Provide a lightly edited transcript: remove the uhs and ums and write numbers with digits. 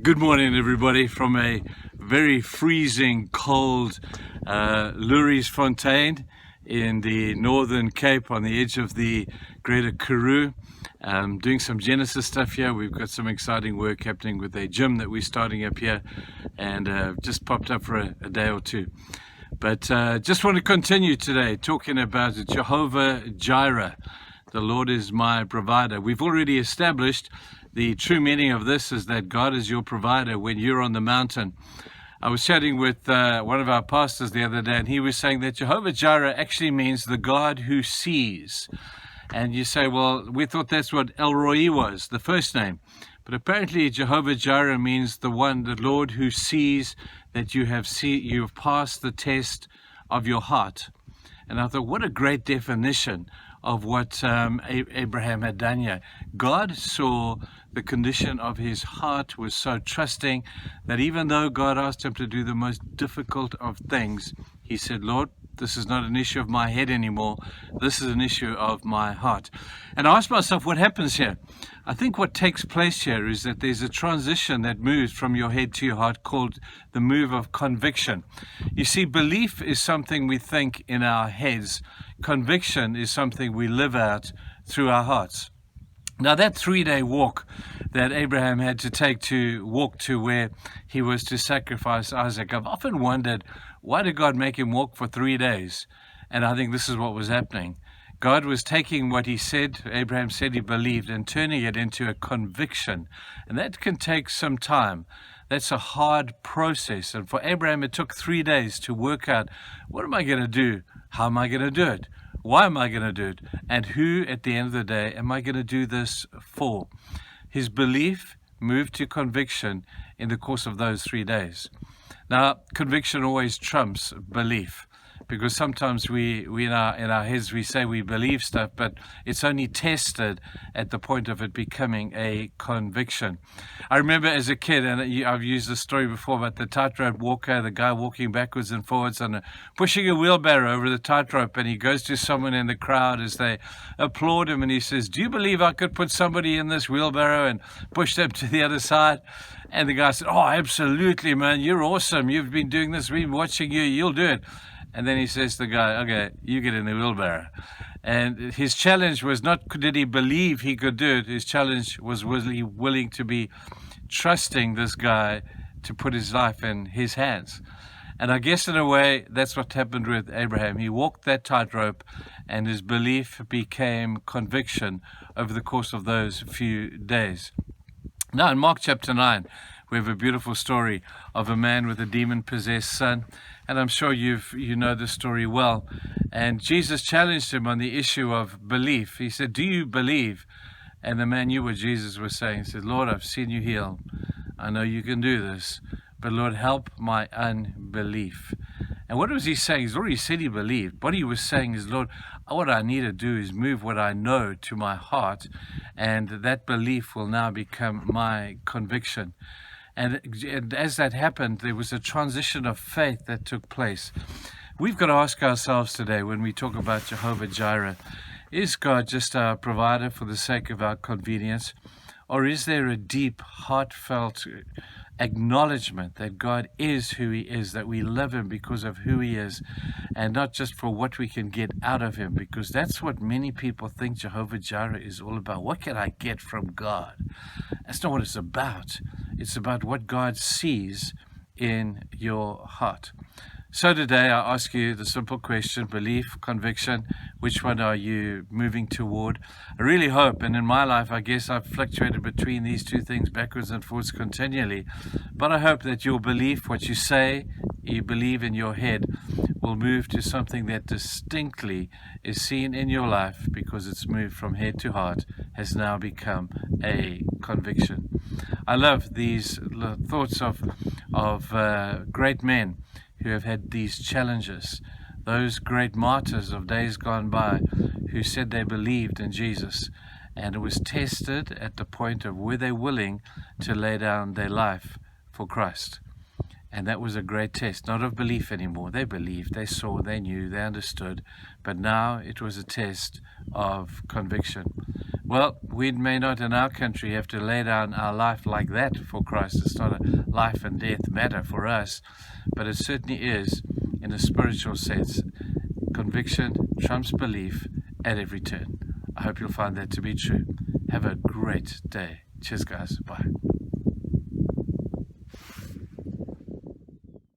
Good morning, everybody, from a very freezing cold Fontaine in the Northern Cape on the edge of the Greater Karoo. Doing some Genesis stuff here. We've got some exciting work happening with a gym that we're starting up here, and just popped up for a day or two. But just want to continue today talking about Jehovah Jireh. The Lord is my provider. We've already established the true meaning of this is that God is your provider when you're on the mountain. I was chatting with one of our pastors the other day, and he was saying that Jehovah Jireh actually means the God who sees. And you say, well, we thought that's what El Roi was, the first name. But apparently Jehovah Jireh means the Lord who sees that you have passed the test of your heart. And I thought, what a great definition of what Abraham had done here. God saw the condition of his heart was so trusting that even though God asked him to do the most difficult of things, he said, Lord, this is not an issue of my head anymore. This is an issue of my heart. And I asked myself, what happens here? I think what takes place here is that there's a transition that moves from your head to your heart called the move of conviction. You see, belief is something we think in our heads. Conviction is something we live out through our hearts. Now, that 3-day walk that Abraham had to take to walk to where he was to sacrifice Isaac, I've often wondered, why did God make him walk for 3 days? And I think this is what was happening. God was taking what he said, Abraham said he believed, and turning it into a conviction. And that can take some time. That's a hard process. And for Abraham, it took 3 days to work out, what am I going to do? How am I going to do it? Why am I going to do it? And who, at the end of the day, am I going to do this for? His belief moved to conviction in the course of those 3 days. Now, conviction always trumps belief, because sometimes we in our heads we say we believe stuff, but it's only tested at the point of it becoming a conviction. I remember as a kid, and I've used this story before, about the tightrope walker, the guy walking backwards and forwards and pushing a wheelbarrow over the tightrope, and he goes to someone in the crowd as they applaud him, and he says, "Do you believe I could put somebody in this wheelbarrow and push them to the other side?" And the guy said, "Oh, absolutely, man, you're awesome. You've been doing this, we've been watching you, you'll do it." And then he says to the guy, "Okay, you get in the wheelbarrow." And his challenge was not did he believe he could do it. His challenge was he willing to be trusting this guy to put his life in his hands. And I guess in a way, that's what happened with Abraham. He walked that tightrope, and his belief became conviction over the course of those few days. Now, in Mark chapter 9, we have a beautiful story of a man with a demon-possessed son. And I'm sure you know the story well. And Jesus challenged him on the issue of belief. He said, "Do you believe?" And the man knew what Jesus was saying. He said, "Lord, I've seen you heal. I know you can do this. But Lord, help my unbelief." And what was he saying? He's already said he believed. What he was saying is, Lord, what I need to do is move what I know to my heart. And that belief will now become my conviction. And as that happened, there was a transition of faith that took place. We've got to ask ourselves today, when we talk about Jehovah Jireh, is God just our provider for the sake of our convenience? Or is there a deep, heartfelt acknowledgement that God is who he is, that we love him because of who he is, and not just for what we can get out of him? Because that's what many people think Jehovah Jireh is all about. What can I get from God? That's not what it's about. It's about what God sees in your heart. So today I ask you the simple question, belief, conviction, which one are you moving toward? I really hope, and in my life I guess I've fluctuated between these two things backwards and forwards continually, but I hope that your belief, what you say, you believe in your head, will move to something that distinctly is seen in your life, because it's moved from head to heart, has now become a conviction. I love these thoughts of great men who have had these challenges, those great martyrs of days gone by who said they believed in Jesus, and it was tested at the point of were they willing to lay down their life for Christ. And that was a great test, not of belief anymore. They believed, they saw, they knew, they understood. But now it was a test of conviction. Well, we may not in our country have to lay down our life like that for Christ. It's not a life and death matter for us, but it certainly is in a spiritual sense. Conviction trumps belief at every turn. I hope you'll find that to be true. Have a great day. Cheers, guys. Bye.